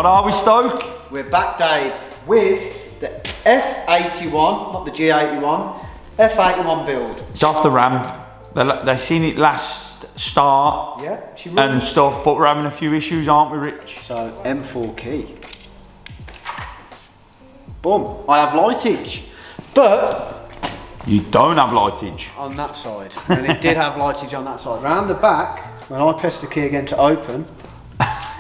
What are we, Stoke? We're back, Dave, with the F81, not the G81, F81 build. It's off the ramp. They've seen it last start and stuff, but we're having a few issues, aren't we, Rich? So, M4 key. Boom, I have lightage, but you don't have lightage. On that side, and it did have lightage on that side. Round the back, when I press the key again to open,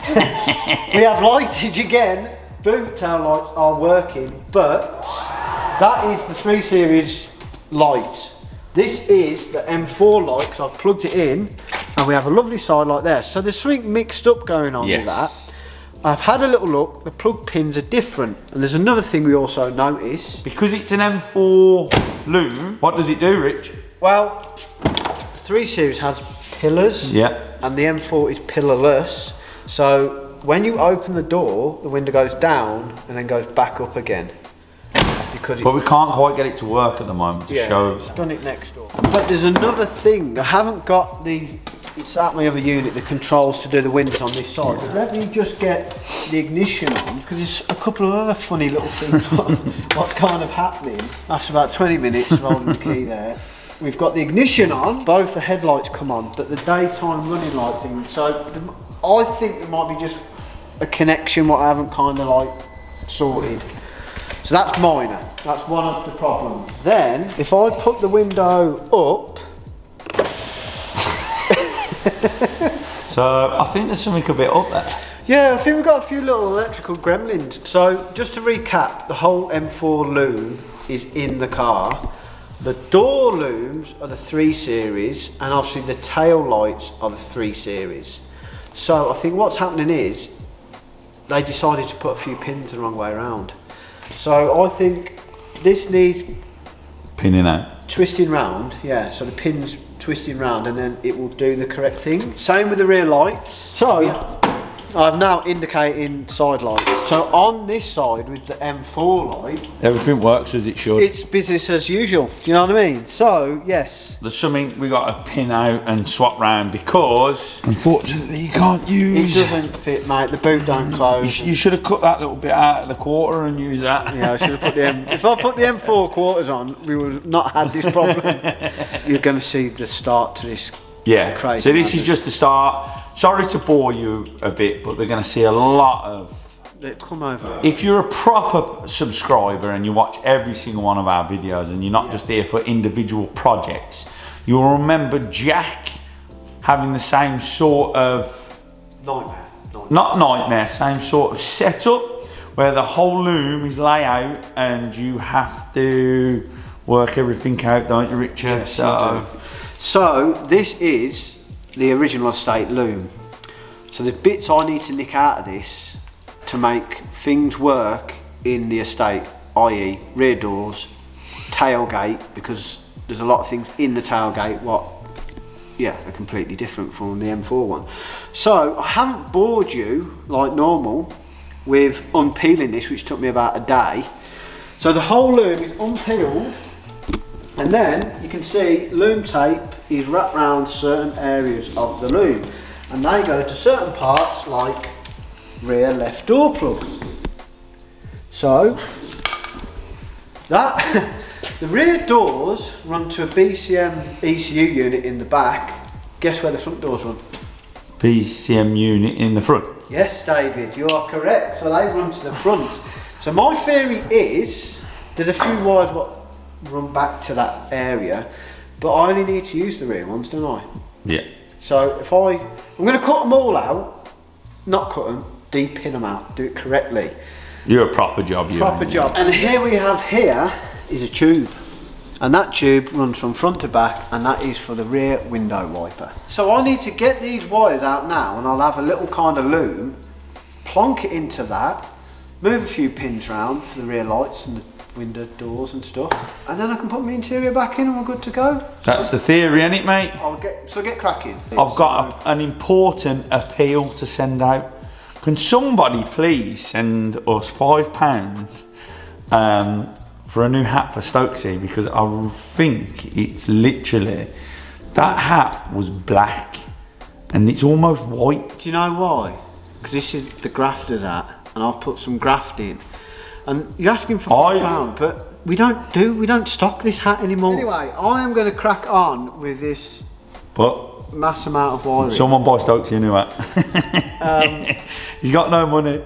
we have lightage again. Boot tail lights are working, but that is the 3 Series light. This is the M4 light, because I've plugged it in, and we have a lovely side light there. So there's something mixed up going on with that. I've had a little look, the plug pins are different. And there's another thing we also notice. Because it's an M4 loom, what does it do, Rich? Well, the 3 Series has pillars, and the M4 is pillarless. So when you open the door, the window goes down and then goes back up again. But we can't quite get it to work at the moment to show. It's done it next door. But there's another thing. I haven't got it's at my other unit, the controls to do the windows on this side. But let me just get the ignition on, because there's a couple of other funny little things what's kind of happening. After about 20 minutes of holding the key there. We've got the ignition on, both the headlights come on, but the daytime running light thing. So I think there might be just a connection what I haven't kind of like sorted. So that's minor, that's one of the problems. Then, if I put the window up. So, I think there's something a bit up there. Yeah, I think we've got a few little electrical gremlins. So, just to recap, the whole M4 loom is in the car. The door looms are the 3 Series, and obviously the tail lights are the 3 Series. So, I think what's happening is, they decided to put a few pins the wrong way around. So I think this needs pinning out, twisting round, so the pin's twisting round and then it will do the correct thing. Same with the rear lights. So I've now indicating side lights. So on this side with the M4 light, everything works as it should. It's business as usual, you know what I mean? So yes, there's something we got to pin out and swap round because unfortunately you can't use. It doesn't fit, mate. The boot don't close. You should have cut that little bit out of the quarter and use that. Yeah, I should have put the if I put the M4 quarters on, we would have not had this problem. You're going to see the start to this. Crazy. So this is just the start. Sorry to bore you a bit, but they're going to see a lot of. Come over. If you're a proper subscriber and you watch every single one of our videos and you're not just here for individual projects, you'll remember Jack having the same sort of nightmare. Not nightmare, same sort of setup where the whole loom is laid out and you have to work everything out, don't you, Richard? Yes, so this is the original estate loom. So the bits I need to nick out of this to make things work in the estate, i.e. rear doors, tailgate, because there's a lot of things in the tailgate what are completely different from the M4 one. So I haven't bored you like normal with unpeeling this, which took me about a day. So the whole loom is unpeeled, and then you can see loom tape is wrapped around certain areas of the loom, and they go to certain parts like rear left door plug. So that the rear doors run to a BCM ECU unit in the back. Guess where the front doors run? BCM unit in the front. Yes, David, you are correct. So they run to the front. So my theory is there's a few wires what run back to that area, but I only need to use the rear ones, don't I? Yeah. So if I'm going to cut them all out, not cut them, de-pin them out, do it correctly. You're a proper job, you. Proper job. And here we have is a tube, and that tube runs from front to back, and that is for the rear window wiper. So I need to get these wires out now, and I'll have a little kind of loom, plonk it into that, move a few pins round for the rear lights and the window doors and stuff, and then I can put my interior back in and we're good to go. That's the theory, ain't it, mate? Get cracking. I've got an important appeal to send out. Can somebody please send us £5 for a new hat for Stokesy, because I think it's literally, that hat was black and it's almost white. Do you know why? Because this is the grafter's hat. and I've put some graft in. And you're asking for £5, but we don't stock this hat anymore. Anyway, I am going to crack on with this mass amount of wiring. Someone buy Stokesy anyway. He's got no money.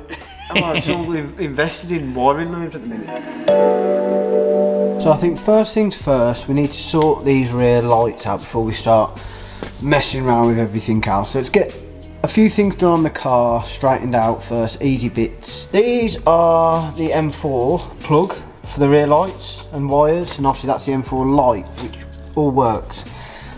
Oh, it's all invested in wiring looms at the minute. So I think first things first, we need to sort these rear lights out before we start messing around with everything else. Let's get a few things done on the car straightened out first, easy bits. These are the M4 plug for the rear lights and wires, and obviously that's the M4 light, which all works.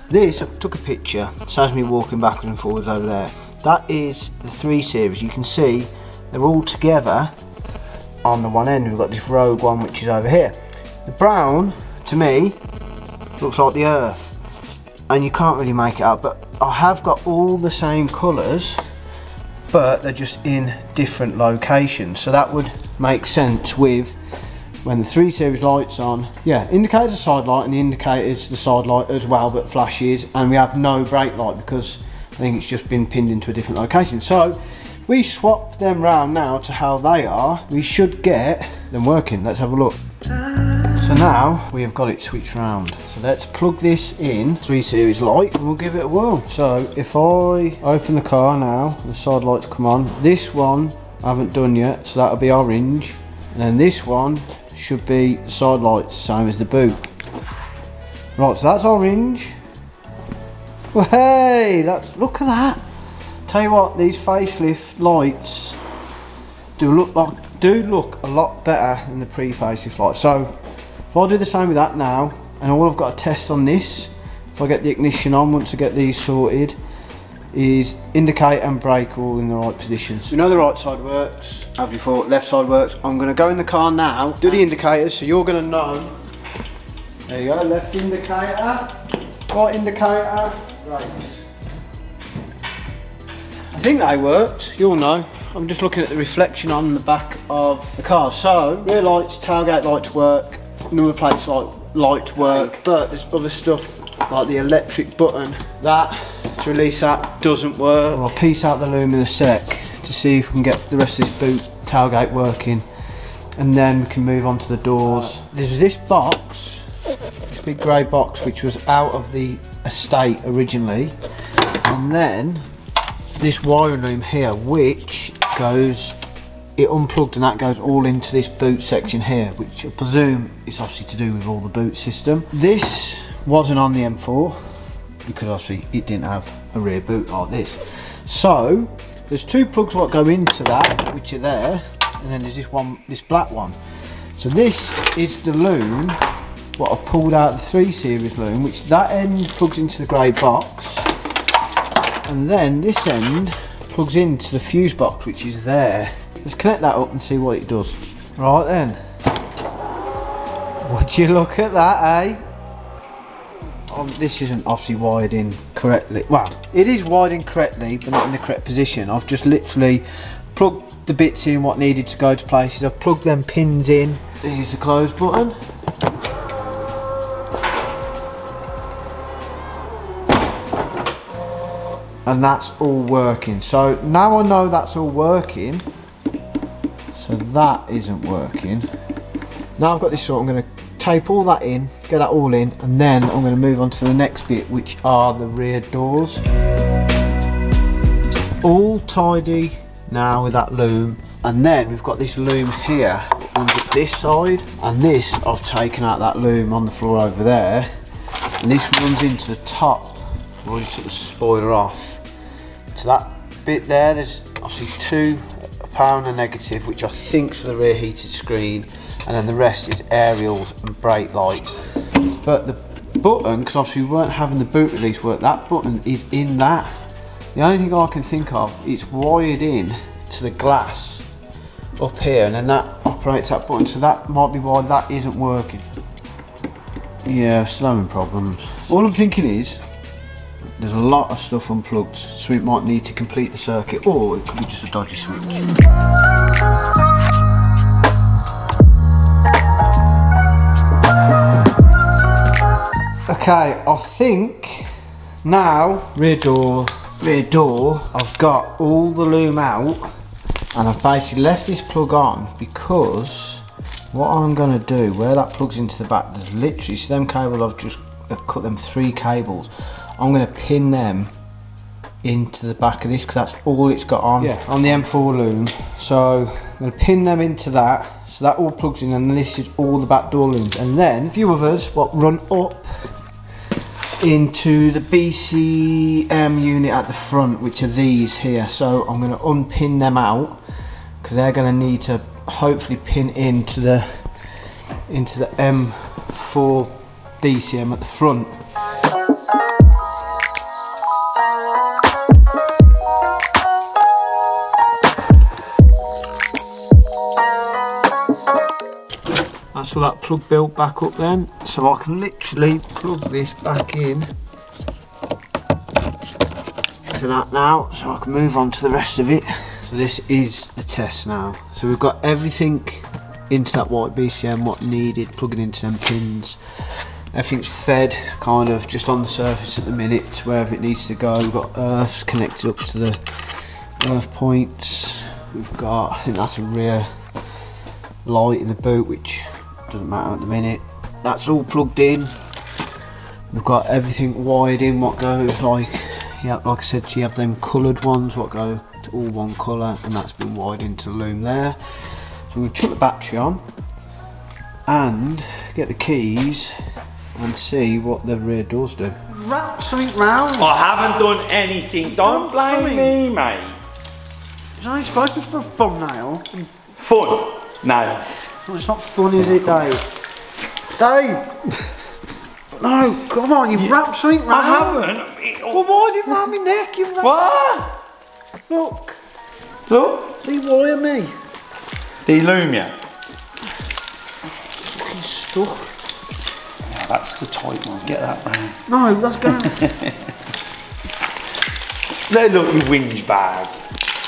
This, I took a picture, shows me walking backwards and forwards over there. That is the 3 series. You can see they're all together on the one end. We've got this rogue one which is over here. The brown, to me, looks like the earth, and you can't really make it out, but I have got all the same colours, but they're just in different locations, so that would make sense with when the 3 series lights on. Yeah, indicator's a side light and the indicator's the side light as well, but flashes, and we have no brake light because I think it's just been pinned into a different location. So we swap them round now to how they are. We should get them working. Let's have a look. So now we have got it switched round. So let's plug this in, 3 series light, and we'll give it a whirl. So if I open the car now, the side lights come on. This one I haven't done yet, so that'll be orange. And then this one should be the side lights, same as the boot. Right, so that's orange. Well, hey, look at that. Tell you what, these facelift lights do look a lot better than the pre-facelift lights. So if I do the same with that now, and all I've got to test on this, if I get the ignition on once I get these sorted, is indicator and brake all in the right positions. You know the right side works, have you thought left side works? I'm going to go in the car now, do the indicators, so you're going to know. There you go, left indicator, right indicator, right. I think they worked, you'll know. I'm just looking at the reflection on the back of the car. So, rear lights, tailgate lights work, number plates light work, but there's other stuff like the electric button, that, to release that, doesn't work. Well, I'll piece out the loom in a sec to see if we can get the rest of this boot tailgate working, and then we can move on to the doors. There's this box, this big grey box, which was out of the estate originally, and then this wiring loom here, which goes, it unplugged and that goes all into this boot section here, which I presume is obviously to do with all the boot system. This wasn't on the M4 because obviously it didn't have a rear boot like this. So there's 2 plugs what go into that, which are there, and then there's this black one. So this is the loom what I've pulled out of the 3 series loom, which that end plugs into the grey box, and then this end plugs into the fuse box which is there. Let's connect that up and see what it does. Right then, would you look at that, eh? This isn't obviously wired in correctly. Well, it is wired in correctly, but not in the correct position. I've just literally plugged the bits in what needed to go to places. I've plugged them pins in. Here's the close button. And that's all working. So now I know that's all working. So that isn't working. Now I've got this sort, I'm going to tape all that in, get that all in, and then I'm going to move on to the next bit, which are the rear doors. All tidy now with that loom, and then we've got this loom here under this side, and this I've taken out that loom on the floor over there, and this runs into the top. I've already took the spoiler off. To that bit there, there's obviously 2, a power and a negative, which I think's for the rear heated screen, and then the rest is aerials and brake lights. But the button, because obviously we weren't having the boot release work, that button is in that. The only thing I can think of, it's wired in to the glass up here, and then that operates that button, so that might be why that isn't working. Yeah, still having problems. All I'm thinking is, there's a lot of stuff unplugged, so it might need to complete the circuit, or it could be just a dodgy switch. Okay, I think now rear door, I've got all the loom out, And I've basically left this plug on because what I'm going to do, where that plugs into the back, there's literally, so them cables, I've cut them 3 cables. I'm going to pin them into the back of this because that's all it's got on, on the M4 loom. So I'm going to pin them into that, so that all plugs in, and this is all the back door looms. And then a few others what run up into the BCM unit at the front, which are these here. So I'm going to unpin them out because they're going to need to hopefully pin into the M4 DCM at the front. That's all that plug built back up then, so I can literally plug this back in to that now, so I can move on to the rest of it. So this is the test now. So we've got everything into that white BCM, what needed, plugging into them pins. Everything's fed kind of just on the surface at the minute to wherever it needs to go. We've got earths connected up to the earth points. We've got, I think that's a rear light in the boot, which doesn't matter at the minute. That's all plugged in. We've got everything wired in, what goes like I said, you have them coloured ones what go to all one colour, and that's been wired into the loom there. So I'm going to chuck the battery on and get the keys and see what the rear doors do. Wrap something round. I haven't done anything. Don't blame me, mate. It's only supposed to be for a thumbnail. Fun? No. Well, it's not fun, is it, Dave? Dave! No, come on, you've wrapped something round. I haven't. Well, why is it round my neck? You've wrapped... What? Look. Look. De-wire me. De-loom you? Fucking stuck. Yeah, that's the tight one. Get that round. No, that's going... Look, you whinge bag.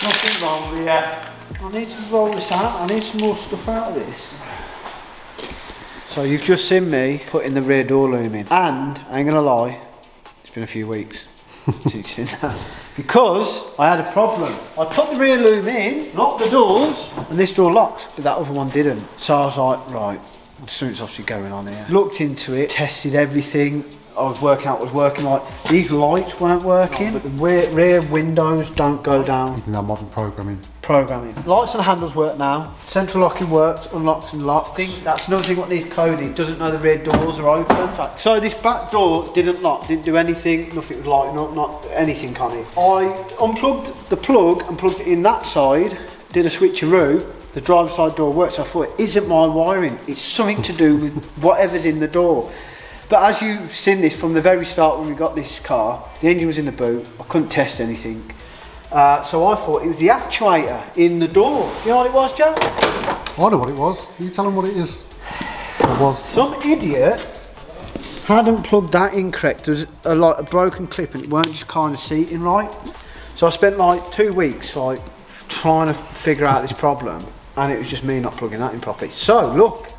Nothing wrong with you. I need to roll this out. I need some more stuff out of this. So you've just seen me putting the rear door loom in, and I ain't gonna lie, it's been a few weeks since you've seen that, because I had a problem. I put the rear loom in, locked the doors, and this door locked, but that other one didn't. So I was like, right, something's obviously going on here. Looked into it, tested everything. I was working out what was working. Like, these lights weren't working, but the rear windows don't go down. You think that might be programming? Programming. Lights and handles work now. Central locking works, unlocks and locks. That's another thing what needs coding. Doesn't know the rear doors are open. So this back door didn't lock, didn't do anything, nothing was lighting up, not anything on it. I unplugged the plug and plugged it in that side, did a switcheroo. The driver's side door works. So I thought, it isn't my wiring, it's something to do with whatever's in the door. But as you've seen this from the very start when we got this car, the engine was in the boot, I couldn't test anything. So I thought it was the actuator in the door. You know what it was, Joe? I know what it was. You tell them what it is. It was. Some idiot hadn't plugged that in correct. There was like a broken clip and it weren't just kind of seating right. So I spent like 2 weeks like trying to figure out this problem, and it was just me not plugging that in properly. So look.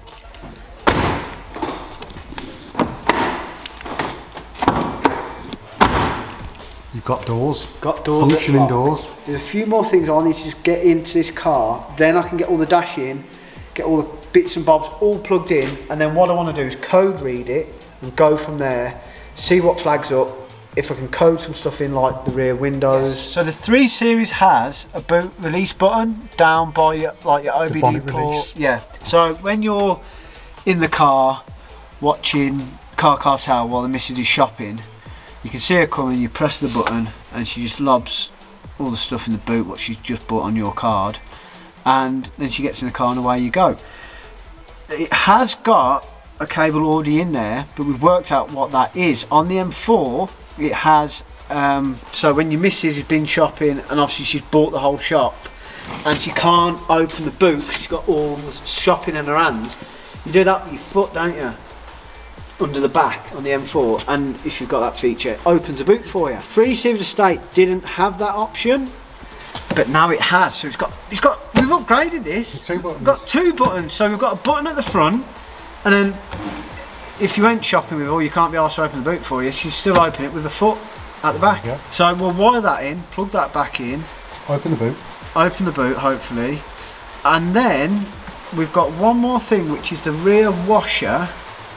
You've got doors. Got doors. Functioning doors. There's a few more things I need to just get into this car. Then I can get all the dash in, get all the bits and bobs all plugged in, and then what I want to do is code read it and go from there, see what flags up, if I can code some stuff in like the rear windows. So the 3 Series has a boot release button down by your, like your OBD bonnet port. release. Yeah. So when you're in the car watching Car Cartel while the missus is shopping, you can see her coming, you press the button and she just lobs all the stuff in the boot what she's just bought on your card, and then she gets in the car and away you go. It has got a cable already in there, but we've worked out what that is. On the M4 it has, so when your missus has been shopping and obviously she's bought the whole shop and she can't open the boot because she's got all the shopping in her hands, you do that with your foot, don't you? Under the back on the M4, and if you've got that feature, it opens a boot for you. 3 Series Estate didn't have that option, but now it has. So we've upgraded this. 2 buttons. We've got 2 buttons. So we've got a button at the front, and then if you went shopping with her or you can't be asked to open the boot for you, she's still open it with a foot at the back. So we'll wire that in, plug that back in. Open the boot. open the boot hopefully, and then we've got one more thing, which is the rear washer,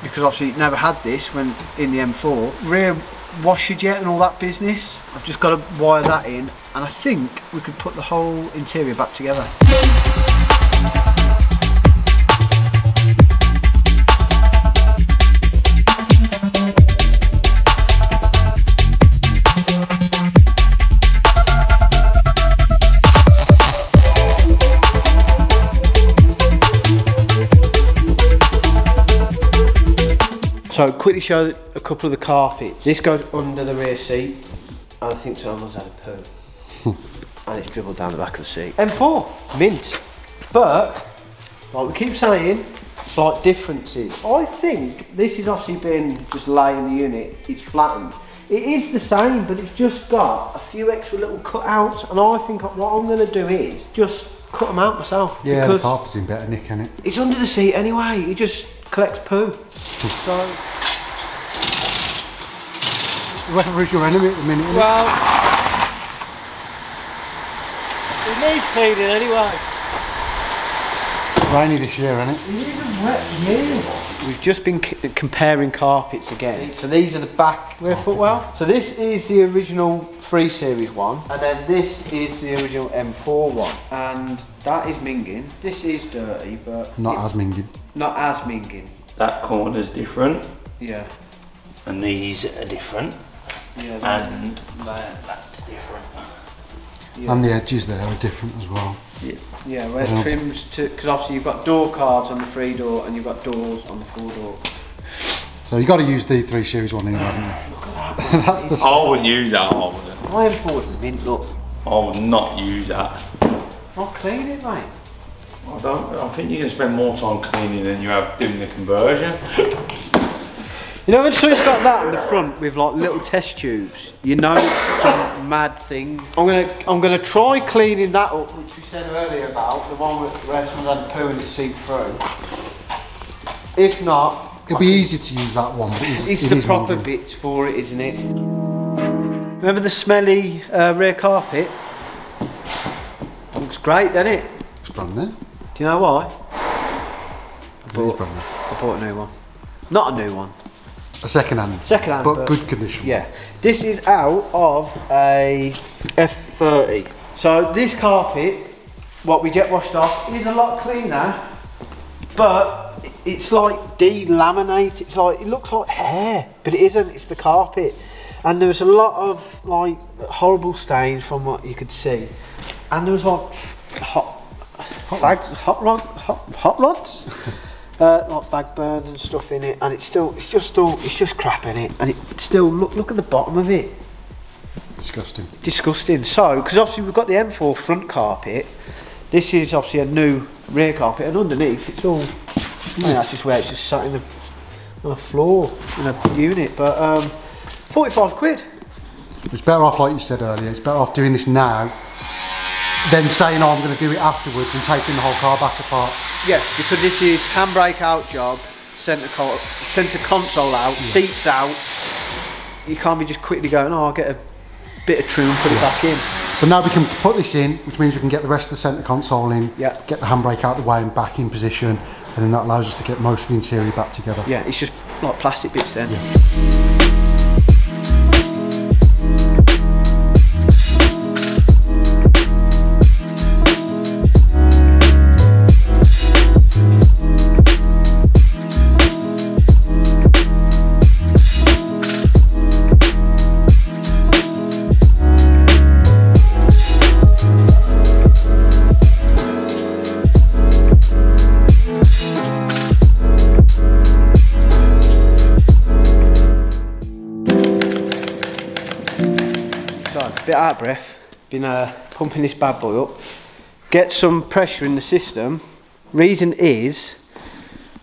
because obviously it never had this when in the M4. Rear washer jet and all that business. I've just got to wire that in, and I think we could put the whole interior back together. So quickly show a couple of the carpets. This goes under the rear seat, and I think someone's had a poo. And it's dribbled down the back of the seat. M4, mint. But, like we keep saying, slight differences. I think this has obviously been just laying the unit, it's flattened. It is the same, but it's just got a few extra little cutouts, and I think what I'm going to do is just cut them out myself. Yeah, the carpet's in better nick, isn't it? It's under the seat anyway, it just collects poo. So, whoever is your enemy at the minute, isn't well, it needs cleaning anyway. it? Rainy this year, isn't it? It is a wet year. We've just been comparing carpets again. So these are the back rear footwell. So this is the original 3 Series one, and then this is the original M4 one. And that is minging. This is dirty, but Not as minging. Not as minging. That corner's different. Yeah. And these are different. Yeah. And that's different. Yeah. And the edges there are different as well. Yeah. Yeah, where it trims to, because obviously you've got door cards on the 3-door and you've got doors on the 4-door. So you've got to use the 3 Series one anyway, haven't you? Look at that. That's the I wouldn't use that, I wouldn't. My M4's mint, look. I would not use that. I'll clean it, mate. I think you're going to spend more time cleaning than you have doing the conversion. You know when someone's got that in the front with like little test tubes, you know it's some mad thing. I'm gonna try cleaning that up, which we said earlier about, the one where someone's had a poo and it's seeped through. If not, It'll be easy to use that one, but it's the proper bits for it, isn't it? Remember the smelly rear carpet? Looks great, doesn't it? It's brand new. Do you know why? It is brand new. I bought a new one. Not a new one. A second hand. Second hand, but good condition. Yeah. This is out of a F30. So this carpet, what we jet washed off, is a lot cleaner, but it's like delaminate. It's like, it looks like hair, but it isn't. It's the carpet. And there was a lot of like horrible stains from what you could see. And there was like hot rods. Like fag burns and stuff in it, and it's just crap in it, and it still look at the bottom of it. Disgusting. Disgusting. So, because obviously we've got the M4 front carpet, this is obviously a new rear carpet, and underneath it's all. That's just where it's just sat on a floor in a unit, but 45 quid. It's better off, like you said earlier. It's better off doing this now than saying, "Oh, I'm going to do it afterwards," and taking the whole car back apart. Yeah, because this is handbrake out job, centre console out, seats out. You can't be just quickly going, "Oh, I'll get a bit of trim and put it back in." But now we can put this in, which means we can get the rest of the centre console in, get the handbrake out of the way and back in position, and then that allows us to get most of the interior back together. Yeah, it's just like plastic bits then. Yeah. Bit out of breath, been pumping this bad boy up, get some pressure in the system. Reason is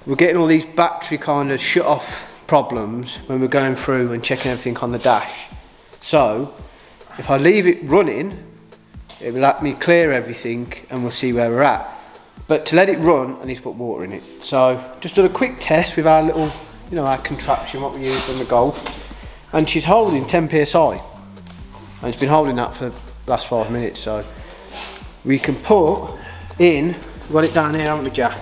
we're getting all these battery kind of shut off problems when we're going through and checking everything on the dash. So if I leave it running, it will let me clear everything and we'll see where we're at. But to let it run, I need to put water in it. So just done a quick test with our little, you know, our contraption, what we use on the Golf, and she's holding 10 psi. And it's been holding that for the last 5 minutes, so we can put in, we've got it down here, haven't we, Jack?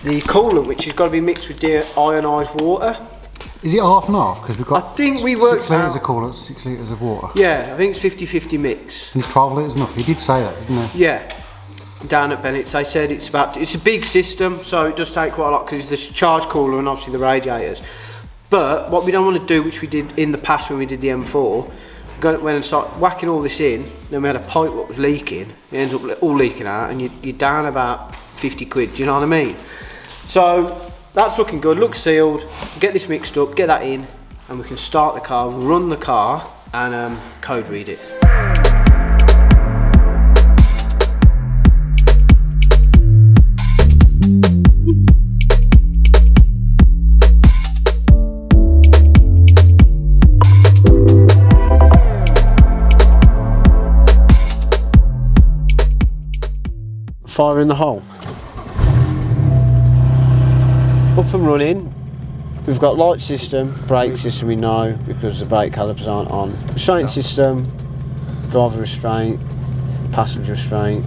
The coolant, which has got to be mixed with deionised water. Is it half and half? Because we've got, I think we worked 6 litres of coolant, 6 litres of water. Yeah, I think it's 50-50 mix. And it's 12 litres enough. He did say that, didn't he? Yeah. Down at Bennett's, they said it's a big system, so it does take quite a lot because there's charge cooler and obviously the radiators. But what we don't want to do, which we did in the past when we did the M4, went and start whacking all this in, then we had a pipe that was leaking, it ends up all leaking out, and you're down about 50 quid, do you know what I mean? So that's looking good, looks sealed, get this mixed up, get that in, and we can start the car, run the car, and code read it. Fire in the hole. Up and running. We've got light system, brake system we know because the brake calipers aren't on. Restraint system, driver restraint, passenger restraint,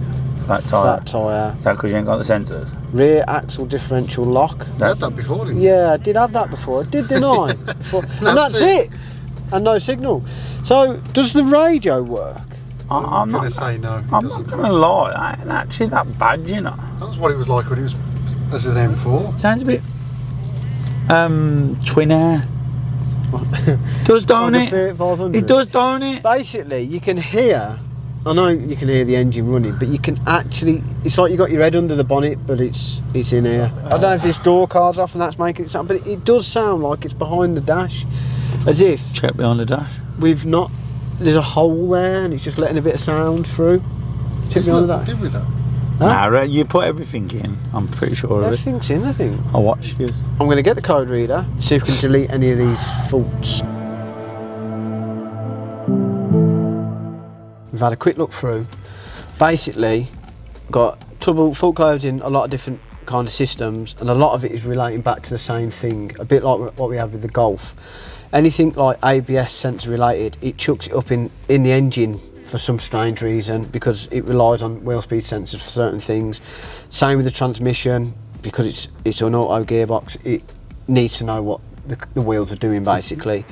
Flat tyre. Is that because you ain't got the sensors? Rear axle differential lock. You had that before, didn't you? Yeah, I did have that before. I did deny before. And that's it. And no signal. So does the radio work? I'm going to say no. I'm not going to lie, that ain't actually that bad, you know. That's what it was like when it was as an M4. Sounds a bit twin air. Does, don't it? It does, don't it? Basically, you can hear, I know you can hear the engine running, but you can actually, it's like you got your head under the bonnet, but it's in here. I don't know if this door card's off and that's making it sound, but it does sound like it's behind the dash, as if check behind the dash. We've not. There's a hole there and it's just letting a bit of sound through. Check behind the dash. Did we that? Huh? Nah, you put everything in. I'm pretty sure of it. Everything's in, I think. I watched you. I'm going to get the code reader, see if we can delete any of these faults. We've had a quick look through. Basically, got fault codes in a lot of different kind of systems, and a lot of it is relating back to the same thing, a bit like what we had with the Golf. Anything like ABS sensor related, it chucks it up in the engine for some strange reason, because it relies on wheel speed sensors for certain things. Same with the transmission, because it's an auto gearbox, it needs to know what the wheels are doing basically.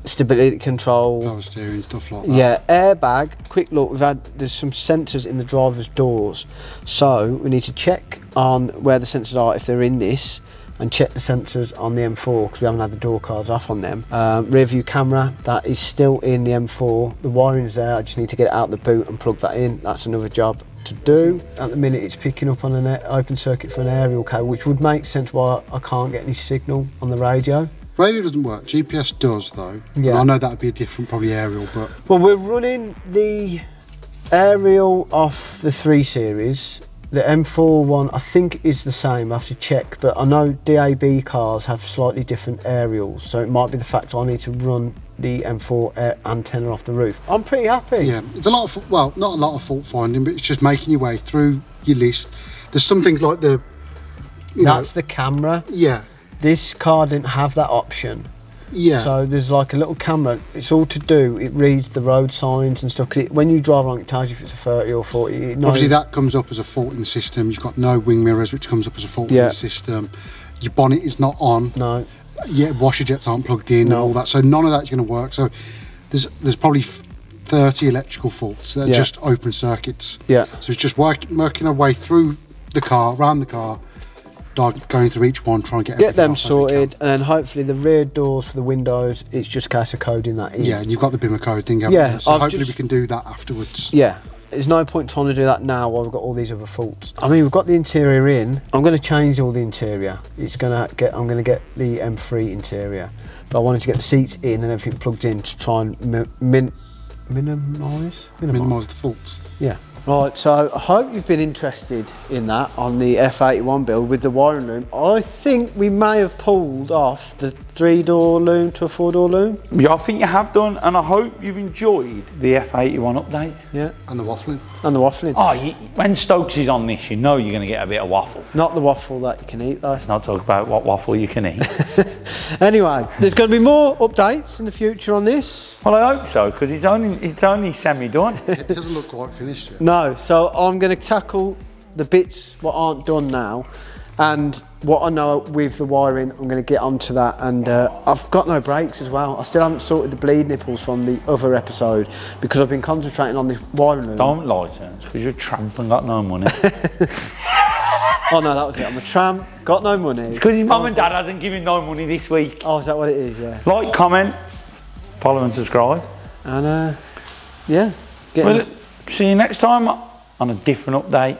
Stability control, power steering, stuff like that. Yeah, airbag. Quick look. There's some sensors in the driver's doors, so we need to check on where the sensors are if they're in this, and check the sensors on the M4 because we haven't had the door cards off on them. Rear view camera, that is still in the M4. The wiring's there. I just need to get it out the boot and plug that in. That's another job to do. At the minute, it's picking up on an open circuit for an aerial cable, which would make sense why I can't get any signal on the radio. Radio doesn't work, GPS does though. Yeah. And I know that would be a different probably aerial, but... Well, we're running the aerial off the 3 Series. The M4 one I think is the same, I have to check, but I know DAB cars have slightly different aerials, so it might be the fact I need to run the M4 antenna off the roof. I'm pretty happy. Yeah, it's a lot of, well, not a lot of fault finding, but it's just making your way through your list. There's some things like the... That's the camera. Yeah. This car didn't have that option. Yeah. So there's like a little camera. It's all to do. It reads the road signs and stuff. Cause when you drive along, it tells you if it's a 30 or 40. It knows. Obviously, that comes up as a fault in the system. You've got no wing mirrors, which comes up as a fault in the system. Your bonnet is not on. No. Yeah, washer jets aren't plugged in and all that. So none of that's going to work. So there's probably 30 electrical faults that are just open circuits. Yeah. So it's just working our way through the car, around the car, going through each one, trying to get them sorted, and then hopefully the rear doors for the windows, it's just a case of coding that in. Yeah, and you've got the BIMA code thing, haven't you? So hopefully we can do that afterwards. Yeah, there's no point trying to do that now while we've got all these other faults. I mean, we've got the interior in. I'm going to change all the interior. I'm going to get the M3 interior, but I wanted to get the seats in and everything plugged in to try and minimise the faults. Yeah. Right, so I hope you've been interested in that on the F81 build with the wiring loom. I think we may have pulled off the 3-door loom to a 4-door loom. Yeah, I think you have done, and I hope you've enjoyed the F81 update. Yeah. And the waffling. And the waffling. Oh, when Stokes is on this, you know you're going to get a bit of waffle. Not the waffle that you can eat though. Let's not talk about what waffle you can eat. Anyway, there's going to be more updates in the future on this. Well, I hope so, because it's only semi-done. It doesn't look quite finished yet. No, so I'm going to tackle the bits what aren't done now, and what I know with the wiring, I'm going to get onto that. And I've got no brakes as well. I still haven't sorted the bleed nipples from the other episode because I've been concentrating on this wiring loom. Don't lie to us, because you're a tramp and got no money. Oh no, that was it. I'm a tramp, got no money. It's because his mum and dad hasn't given no money this week. Oh, is that what it is? Yeah. Like, comment, follow and subscribe. And yeah. Well, see you next time on a different update.